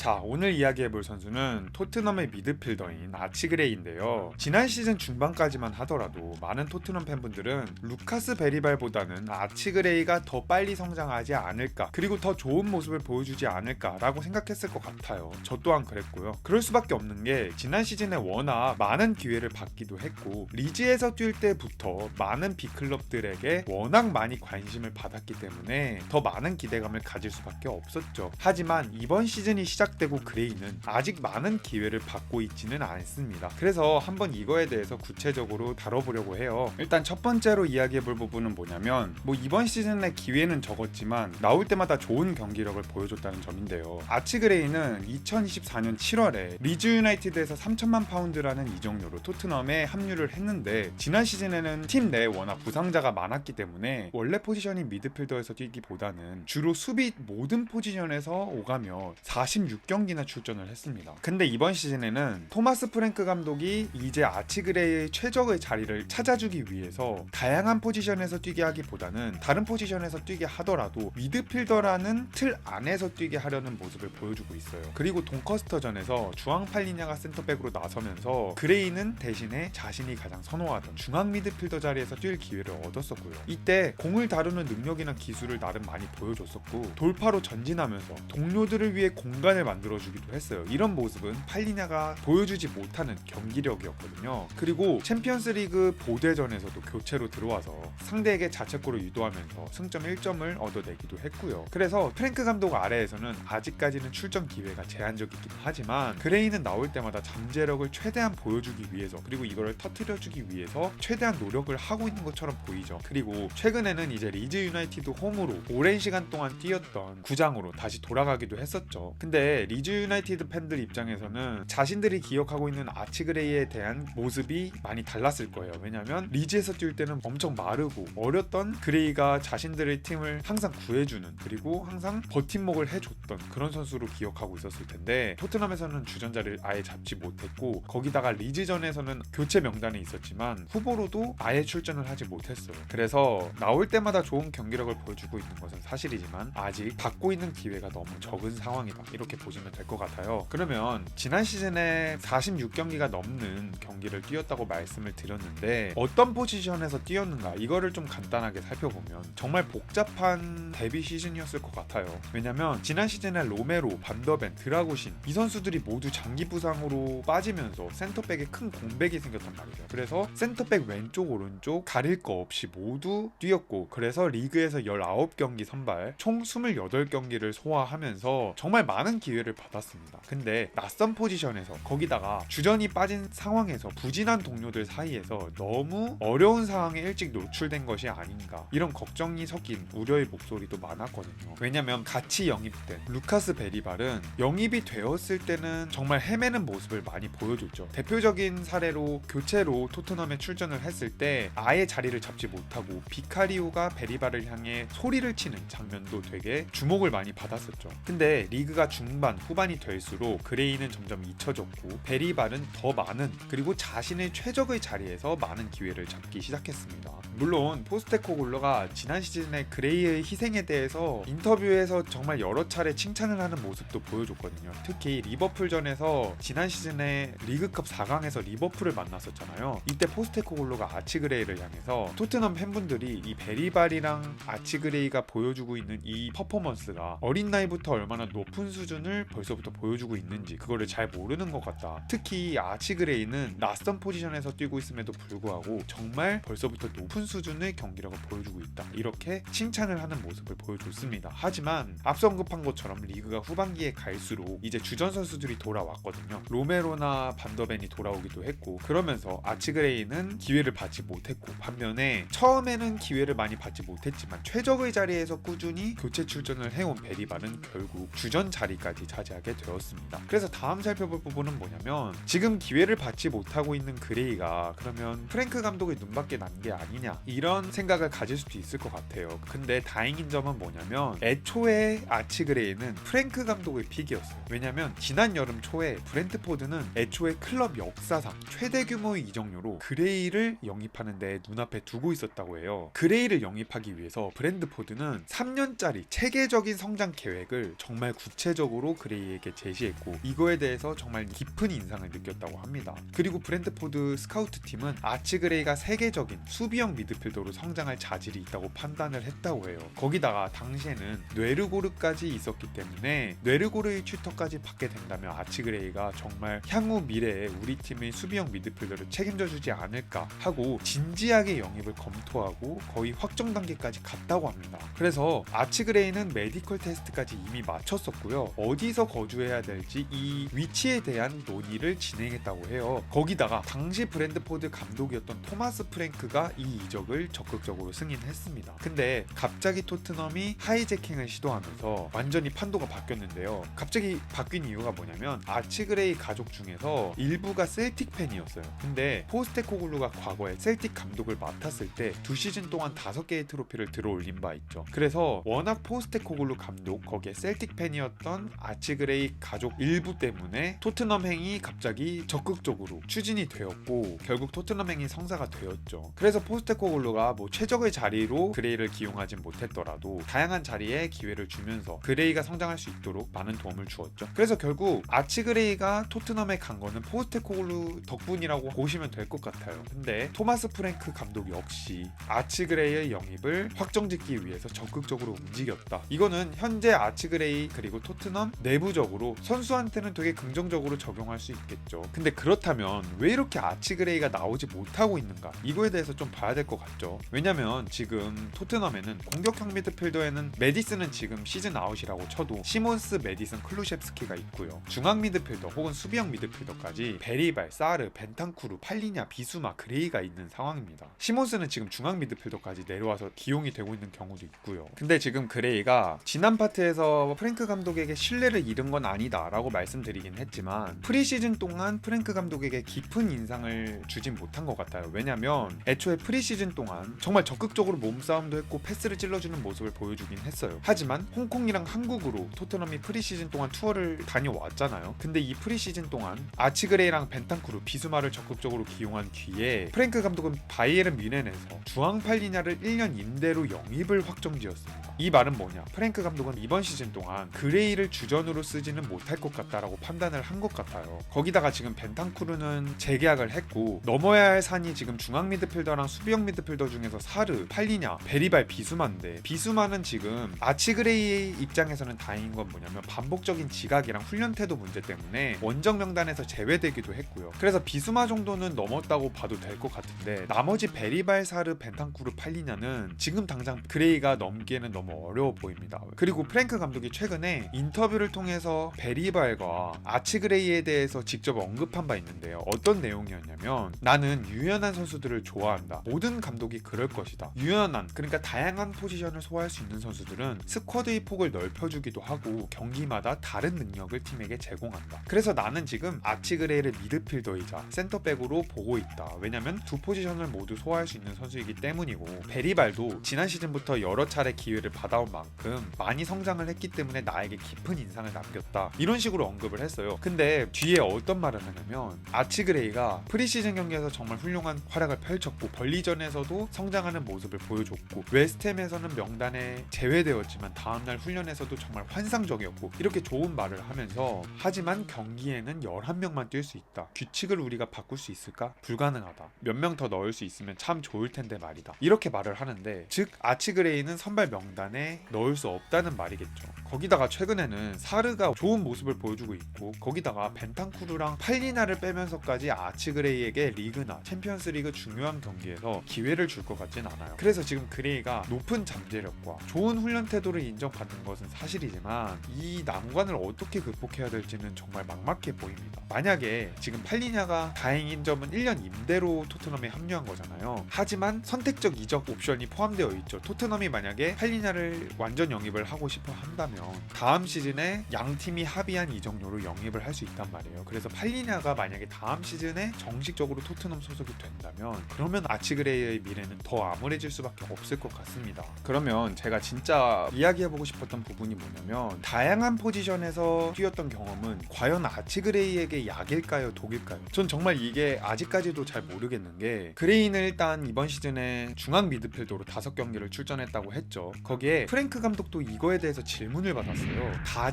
자, 오늘 이야기해볼 선수는 토트넘의 미드필더인 아치그레이인데요. 지난 시즌 중반까지만 하더라도 많은 토트넘 팬분들은 루카스 베리발보다는 아치그레이가 더 빨리 성장하지 않을까, 그리고 더 좋은 모습을 보여주지 않을까라고 생각했을 것 같아요. 저 또한 그랬고요. 그럴 수밖에 없는 게 지난 시즌에 워낙 많은 기회를 받기도 했고 리즈에서 뛸 때부터 많은 빅클럽들에게 워낙 많이 관심을 받았기 때문에 더 많은 기대감을 가질 수밖에 없었죠. 하지만 이번 시즌이 시작되고 그레이는 아직 많은 기회를 받고 있지는 않습니다. 그래서 한번 이거에 대해서 구체적으로 다뤄보려고 해요. 일단 첫 번째로 이야기해볼 부분은 뭐냐면, 이번 시즌에 기회는 적었지만 나올 때마다 좋은 경기력을 보여줬다는 점인데요. 아치그레이는 2024년 7월에 리즈 유나이티드에서 3천만 파운드라는 이적료로 토트넘에 합류를 했는데, 지난 시즌에는 팀 내에 워낙 부상자가 많았기 때문에 원래 포지션인 미드필더에서 뛰기보다는 주로 수비 모든 포지션에서 오가며 46경기나 출전을 했습니다. 근데 이번 시즌에는 토마스 프랭크 감독이 이제 아치그레이의 최적의 자리를 찾아주기 위해서 다양한 포지션에서 뛰게 하기보다는 다른 포지션에서 뛰게 하더라도 미드필더라는 틀 안에서 뛰게 하려는 모습을 보여주고 있어요. 그리고 돈커스터전에서 주앙 팔리냐가 센터백으로 나서면서 그레이는 대신에 자신이 가장 선호하던 중앙 미드필더 자리에서 뛸 기회를 얻었었고요. 이때 공을 다루는 능력이나 기술을 나름 많이 보여줬었고 돌파로 전진하면서 동료들을 위해 공간을 만들어주기도 했어요. 이런 모습은 팔리냐가 보여주지 못하는 경기력이었거든요. 그리고 챔피언스리그 보대전에서도 교체로 들어와서 상대에게 자책골을 유도하면서 승점 1점을 얻어내기도 했고요. 그래서 프랭크 감독 아래에서는 아직까지는 출전 기회가 제한적이긴 하지만 그레이는 나올 때마다 잠재력을 최대한 보여주기 위해서, 그리고 이거를 터뜨려주기 위해서 최대한 노력을 하고 있는 것처럼 보이죠. 그리고 최근에는 이제 리즈 유나이티드 홈으로 오랜 시간 동안 뛰었던 구장으로 다시 돌아가기도 했었죠. 근데 리즈 유나이티드 팬들 입장에서는 자신들이 기억하고 있는 아치그레이에 대한 모습이 많이 달랐을 거예요. 왜냐면 리즈에서 뛸 때는 엄청 마르고 어렸던 그레이가 자신들의 팀을 항상 구해주는, 그리고 항상 버팀목을 해줬던 그런 선수로 기억하고 있었을 텐데, 토트넘에서는 주전자를 아예 잡지 못했고 거기다가 리즈전에서는 교체 명단에 있었지만 후보로도 아예 출전을 하지 못했어요. 그래서 나올 때마다 좋은 경기력을 보여주고 있는 것은 사실이지만 아직 받고 있는 기회가 너무 적은 상황이다, 이렇게 보시면 될 것 같아요. 그러면 지난 시즌에 46경기가 넘는 경기를 뛰었다고 말씀을 드렸는데 어떤 포지션에서 뛰었는가, 이거를 좀 간단하게 살펴보면 정말 복잡한 데뷔 시즌이었을 것 같아요. 왜냐면 지난 시즌에 로메로, 반더벤, 드라구신 이 선수들이 모두 장기 부상으로 빠지면서 센터백에 큰 공백이 생겼단 말이죠. 그래서 센터백 왼쪽 오른쪽 가릴 거 없이 모두 뛰었고, 그래서 리그에서 19경기 선발 총 28경기를 소화하면서 정말 많은 기회를 받았습니다. 근데 낯선 포지션에서, 거기다가 주전이 빠진 상황에서 부진한 동료들 사이에서 너무 어려운 상황에 일찍 노출된 것이 아닌가, 이런 걱정이 섞인 우려의 목소리도 많았거든요. 왜냐면 같이 영입된 루카스 베리발은 영입이 되었을 때는 정말 헤매는 모습을 많이 보여줬죠. 대표적인 사례로 교체로 토트넘에 출전을 했을 때 아예 자리를 잡지 못하고 비카리오가 베리발을 향해 소리를 치는 장면도 되게 주목을 많이 받았었죠. 근데 리그가 중반 후반이 될수록 그레이는 점점 잊혀졌고 베리발은 더 많은, 그리고 자신의 최적의 자리에서 많은 기회를 잡기 시작했습니다. 물론 포스테코글로가 지난 시즌에 그레이의 희생에 대해서 인터뷰에서 정말 여러 차례 칭찬을 하는 모습도 보여줬거든요. 특히 리버풀전에서 지난 시즌에 리그컵 4강에서 리버풀을 만났었잖아요. 이때 포스테코글로가 아치그레이를 향해서 토트넘 팬분들이 이 베리발이랑 아치그레이가 보여주고 있는 이 퍼포먼스가 어린 나이부터 얼마나 높은 수준을 벌써부터 보여주고 있는지 그거를 잘 모르는 것 같다. 특히 아치그레이는 낯선 포지션에서 뛰고 있음에도 불구하고 정말 벌써부터 높은 수준의 경기력을 보여주고 있다, 이렇게 칭찬을 하는 모습을 보여줬습니다. 하지만 앞서 언급한 것처럼 리그가 후반기에 갈수록 이제 주전 선수들이 돌아왔거든요. 로메로나 반더벤이 돌아오기도 했고, 그러면서 아치그레이는 기회를 받지 못했고, 반면에 처음에는 기회를 많이 받지 못했지만 최적의 자리에서 꾸준히 교체 출전을 해온 베리발은 결국 주전 자리까지 차지하게 되었습니다. 그래서 다음 살펴볼 부분은 뭐냐면, 지금 기회를 받지 못하고 있는 그레이가 그러면 프랭크 감독의 눈밖에 난 게 아니냐, 이런 생각을 가질 수도 있을 것 같아요. 근데 다행인 점은 뭐냐면 애초에 아치그레이는 프랭크 감독의 픽이었어요. 왜냐면 지난 여름 초에 브렌트포드는 애초에 클럽 역사상 최대 규모의 이적료로 그레이를 영입하는 데 눈앞에 두고 있었다고 해요. 그레이를 영입하기 위해서 브렌트포드는 3년짜리 체계적인 성장 계획을 정말 구체적으로 방식으로 그레이에게 제시했고 이거에 대해서 정말 깊은 인상을 느꼈다고 합니다. 그리고 브랜트포드 스카우트 팀은 아치 그레이가 세계적인 수비형 미드필더로 성장할 자질이 있다고 판단을 했다고 해요. 거기다가 당시에는 뇌르고르까지 있었기 때문에 뇌르고르의 튜터까지 받게 된다면 아치 그레이가 정말 향후 미래에 우리 팀의 수비형 미드필더를 책임져주지 않을까 하고 진지하게 영입을 검토하고 거의 확정 단계까지 갔다고 합니다. 그래서 아치 그레이는 메디컬 테스트까지 이미 마쳤었고요. 어디서 거주해야 될지 이 위치에 대한 논의를 진행했다고 해요. 거기다가 당시 브랜트포드 감독이었던 토마스 프랭크가 이 이적을 적극적으로 승인했습니다. 근데 갑자기 토트넘이 하이제킹을 시도하면서 완전히 판도가 바뀌었는데요. 갑자기 바뀐 이유가 뭐냐면 아치 그레이 가족 중에서 일부가 셀틱 팬이었어요. 근데 포스테코글루가 과거에 셀틱 감독을 맡았을 때 2시즌 동안 5개의 트로피를 들어올린 바 있죠. 그래서 워낙 포스테코글루 감독 거기에 셀틱 팬이었던 아치 그레이 가족 일부 때문에 토트넘 행이 갑자기 적극적으로 추진이 되었고 결국 토트넘 행이 성사가 되었죠. 그래서 포스테코글루가 뭐 최적의 자리로 그레이를 기용하진 못했더라도 다양한 자리에 기회를 주면서 그레이가 성장할 수 있도록 많은 도움을 주었죠. 그래서 결국 아치 그레이가 토트넘에 간 거는 포스테코글루 덕분이라고 보시면 될 것 같아요. 근데 토마스 프랭크 감독 역시 아치 그레이의 영입을 확정짓기 위해서 적극적으로 움직였다. 이거는 현재 아치 그레이 그리고 토트넘 내부적으로 선수한테는 되게 긍정적으로 적용할 수 있겠죠. 근데 그렇다면 왜 이렇게 아치 그레이가 나오지 못하고 있는가? 이거에 대해서 좀 봐야 될 것 같죠. 왜냐면 지금 토트넘에는 공격형 미드필더에는 메디슨은 지금 시즌 아웃이라고 쳐도 시몬스, 메디슨, 클루셰프스키가 있고요. 중앙 미드필더 혹은 수비형 미드필더까지 베리발, 사르, 벤탄쿠르, 팔리냐, 비수마, 그레이가 있는 상황입니다. 시몬스는 지금 중앙 미드필더까지 내려와서 기용이 되고 있는 경우도 있고요. 근데 지금 그레이가 지난 파트에서 프랭크 감독에게 신뢰를 잃은 건 아니다 라고 말씀드리긴 했지만 프리시즌 동안 프랭크 감독에게 깊은 인상을 주진 못한 것 같아요. 왜냐면 애초에 프리시즌 동안 정말 적극적으로 몸싸움도 했고 패스를 찔러주는 모습을 보여주긴 했어요. 하지만 홍콩이랑 한국으로 토트넘이 프리시즌 동안 투어를 다녀왔잖아요. 근데 이 프리시즌 동안 아치그레이랑 벤탄쿠르, 비수마를 적극적으로 기용한 뒤에 프랭크 감독은 바이에른 뮌헨에서 주앙 팔리냐를 1년 임대로 영입을 확정지었습니다. 이 말은 뭐냐? 프랭크 감독은 이번 시즌 동안 그레이를 주전으로 쓰지는 못할 것 같다라고 판단을 한 것 같아요. 거기다가 지금 벤탄쿠르는 재계약을 했고 넘어야 할 산이 지금 중앙 미드필더랑 수비형 미드필더 중에서 사르, 팔리냐, 베리발, 비수마인데 비수마는 지금 아치그레이의 입장에서는 다행인 건 뭐냐면 반복적인 지각이랑 훈련 태도 문제 때문에 원정 명단에서 제외되기도 했고요. 그래서 비수마 정도는 넘었다고 봐도 될 것 같은데 나머지 베리발, 사르, 벤탄쿠르, 팔리냐는 지금 당장 그레이가 넘기에는 너무 어려워 보입니다. 그리고 프랭크 감독이 최근에 인터뷰를 통해서 베리발과 아치그레이에 대해서 직접 언급한 바 있는데요. 어떤 내용이었냐면 나는 유연한 선수들을 좋아한다. 모든 감독이 그럴 것이다. 유연한, 그러니까 다양한 포지션을 소화할 수 있는 선수들은 스쿼드의 폭을 넓혀주기도 하고 경기마다 다른 능력을 팀에게 제공한다. 그래서 나는 지금 아치그레이를 미드필더이자 센터백으로 보고 있다. 왜냐면 두 포지션을 모두 소화할 수 있는 선수이기 때문이고 베리발도 지난 시즌부터 여러 차례 기회를 받아온 만큼 많이 성장을 했기 때문에 나에게 깊은 인상을 남겼다. 이런 식으로 언급을 했어요. 근데 뒤에 어떤 말을 하냐면 아치그레이가 프리시즌 경기에서 정말 훌륭한 활약을 펼쳤고 벌리전에서도 성장하는 모습을 보여줬고 웨스트햄에서는 명단에 제외되었지만 다음날 훈련에서도 정말 환상적이었고 이렇게 좋은 말을 하면서 하지만 경기에는 11명만 뛸 수 있다. 규칙을 우리가 바꿀 수 있을까? 불가능하다. 몇 명 더 넣을 수 있으면 참 좋을 텐데 말이다. 이렇게 말을 하는데 즉 아치그레이는 선발 명단에 넣을 수 없다는 말이겠죠. 거기다가 최근에는 사르가 좋은 모습을 보여주고 있고 거기다가 벤탄쿠르랑 팔리나를 빼면서까지 아치그레이에게 리그나 챔피언스리그 중요한 경기에서 기회를 줄 것 같진 않아요. 그래서 지금 그레이가 높은 잠재력과 좋은 훈련 태도를 인정받는 것은 사실이지만 이 난관을 어떻게 극복해야 될지는 정말 막막해 보입니다. 만약에 지금 팔리냐가 다행인 점은 1년 임대로 토트넘에 합류한 거잖아요. 하지만 선택적 이적 옵션이 포함되어 있죠. 토트넘이 만약에 팔리냐를 완전 영입을 하고 싶어 한다면 다음 시즌에 양 팀이 합의한 이적료로 영입을 할 수 있단 말이에요. 그래서 팔리냐가 만약에 다음 시즌에 정식적으로 토트넘 소속이 된다면 그러면 아치그레이의 미래는 더 암울해질 수밖에 없을 것 같습니다. 그러면 제가 진짜 이야기해보고 싶었던 부분이 뭐냐면 다양한 포지션에서 뛰었던 경험은 과연 아치그레이에게 약일까요? 독일까요? 전 정말 이게 아직까지도 잘 모르겠는 게 그레이는 일단 이번 시즌에 중앙 미드필더로 5경기를 출전했다고 했죠. 거기에 프랭크 감독도 이거에 대해서 질문을 받았어요.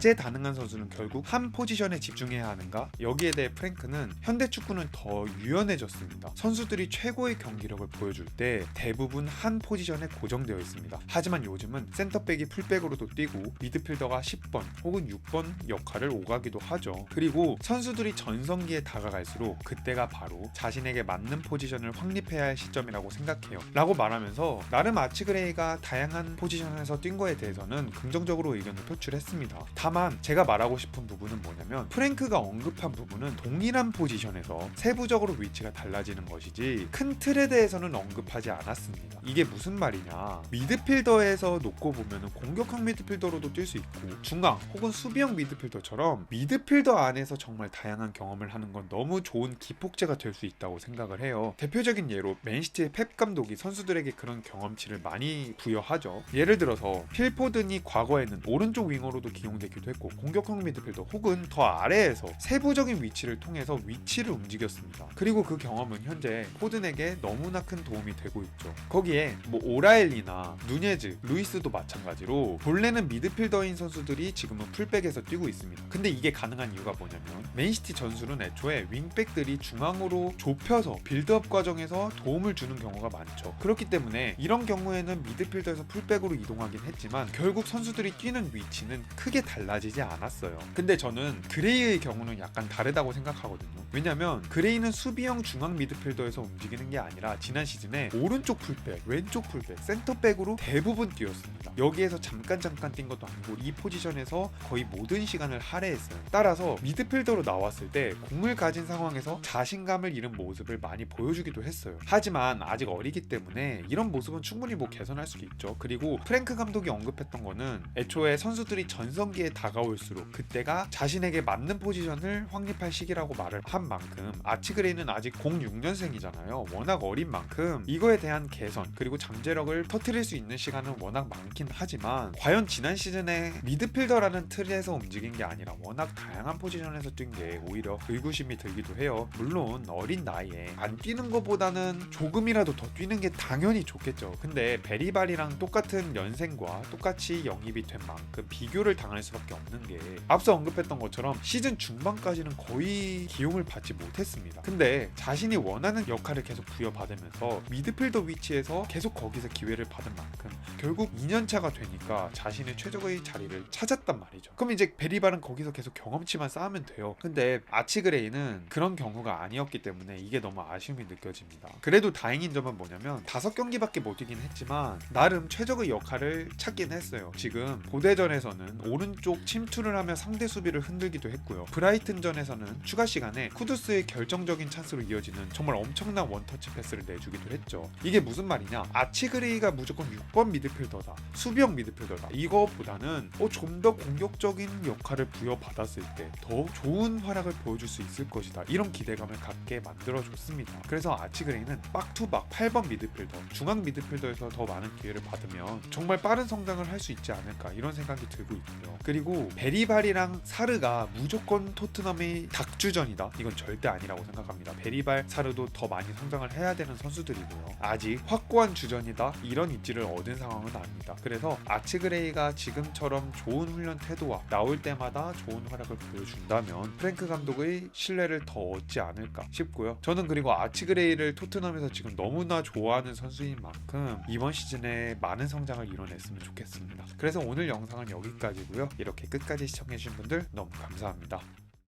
다재다능한 선수는 결국 한 포지션에 집중해야 하는가? 여기에 대해 프랭크는 현대 축구는 더 유연해졌습니다. 선수들이 최고의 경기력을 보여줄 때 대부분 한 포지션에 고정되어 있습니다. 하지만 요즘은 센터백이 풀백으로도 뛰고 미드필더가 10번 혹은 6번 역할을 오가기도 하죠. 그리고 선수들이 전성기에 다가갈수록 그때가 바로 자신에게 맞는 포지션을 확립해야 할 시점이라고 생각해요 라고 말하면서 나름 아치그레이가 다양한 포지션에서 뛴 거에 대해서는 긍정적으로 의견을 표출했습니다. 다만 제가 말하고 싶은 부분은 뭐냐면 프랭크가 언급한 부분은 동일한 포지션에서 세부적으로 위치가 달라지는 것이지 큰 틀에 대해서는 언급하지 않았습니다. 이게 무슨 말이냐, 미드필더에서 놓고 보면 공격형 미드필더로도 뛸 수 있고 중앙 혹은 수비형 미드필더처럼 미드필더 안에서 정말 다양한 경험을 하는 건 너무 좋은 기폭제가 될 수 있다고 생각을 해요. 대표적인 예로 맨시티의 펩 감독이 선수들에게 그런 경험치를 많이 부여하죠. 예를 들어서 필 포든이 과거에는 오른쪽 윙어로도 기용되기도 했고 공격형 미드필더 혹은 더 아래에서 세부적인 위치를 통해서 위치를 움직였습니다. 그리고 그 경험은 현재 포든에게 너무나 큰 도움이 되고 있죠. 거기에 오라엘리나 누네즈, 루이스도 마찬가지로 본래는 미드필더인 선수들이 지금은 풀백에서 뛰고 있습니다. 근데 이게 가능한 이유가 뭐냐면 맨시티 전술은 애초에 윙백들이 중앙으로 좁혀서 빌드업 과정에서 도움을 주는 경우가 많죠. 그렇기 때문에 이런 경우에는 미드필더에서 풀백으로 이동하긴 했지만 결국 선수들이 뛰는 위치는 크게 달라지지 않았어요. 근데 저는 그레이의 경우는 약간 다르다고 생각하거든요. 왜냐면 그레이는 수비형 중앙 미드필더에서 움직이는 게 아니라 지난 시즌에 오른쪽 풀백, 왼쪽 풀백, 센터백으로 대부분 뛰었습니다. 여기에서 잠깐 뛴 것도 아니고 이 포지션에서 거의 모든 시간을 할애했어요. 따라서 미드필더로 나왔을 때 공을 가진 상황에서 자신감을 잃은 모습을 많이 보여주기도 했어요. 하지만 아직 어리기 때문에 이런 모습은 충분히 개선할 수 있죠. 그리고 프랭크 감독이 언급했던 거는 애초에 선수들이 전성기에 다가올수록 그때가 자신에게 맞는 포지션을 확립할 시기라고 말을 한 만큼 아치그레이는 아직 06년생이잖아요. 워낙 어린 만큼 이거에 대한 개선 그리고 잠재력을 터뜨릴 수 있는 시간은 워낙 많긴 하지만 과연 지난 시즌에 미드필더라는 틀에서 움직인 게 아니라 워낙 다양한 포지션에서 뛴 게 오히려 의구심이 들기도 해요. 물론 어린 나이에 안 뛰는 것보다는 조금이라도 더 뛰는 게 당연히 좋겠죠. 근데 베리발이랑 똑같은 연생과 똑같이 영입이 된 만큼 비교를 당할 수밖에 없는 게 앞서 언급했던 것처럼 시즌 중반까지는 거의 기용을 받지 못했습니다. 근데 자신이 원하는 역할을 계속 부여받으면서 미드필더 위치에서 계속 거기서 기회를 받은 만큼 결국 2년차가 되니까 자신의 최적의 자리를 찾았단 말이죠. 그럼 이제 베리발은 거기서 계속 경험치만 쌓으면 돼요. 근데 아치그레이는 그런 경우가 아니었기 때문에 이게 너무 아쉬움이 느껴집니다. 그래도 다행인 점은 뭐냐면 5경기밖에 못 뛰긴 했지만 나름 최적의 역할을 찾긴 했어요. 지금 고대전에서는 오른쪽 침투를 하며 상대 수비를 흔들기도 했고요. 브라이튼전에서는 추가 시간에 쿠두스의 결정적인 찬스로 이어지는 정말 엄청난 원터치 패스를 내주기도 했죠. 이게 무슨 말이냐, 아치그레이가 무조건 6번 미드필더다, 수비형 미드필더다, 이거보다는 좀 더 공격적인 역할을 부여받았을 때 더 좋은 활약을 보여줄 수 있을 것이다, 이런 기대감을 갖게 만들어줬습니다. 그래서 아치그레이는 박투박 8번 미드필더, 중앙 미드필더에서 더 많은 기회를 받으면 정말 빠른 성장을 할 수 있지 않을까, 이런 생각이 들고 있고요. 그리고 베리발이랑 사르가 무조건 토트넘의 닭주전이다, 이건 절대 아니라고 생각합니다. 베리발, 사르도 더 많이 성장을 해야 되는 선수들이고요. 아직 확고한 주전이다, 이런 입지를 얻은 상황은 아닙니다. 그래서 아치그레이가 지금처럼 좋은 훈련 태도와 나올 때마다 좋은 활약을 보여준다면 프랭크 감독의 신뢰를 더 얻지 않을까 싶고요. 저는 그리고 아치그레이를 토트넘에서 지금 너무나 좋아하는 선수인 만큼 이번 시즌에 많은 성장을 이뤄냈으면 좋겠습니다. 그래서 오늘 영상은 여기까지고요. 이렇게 끝까지 시청해주신 분들 너무 감사합니다.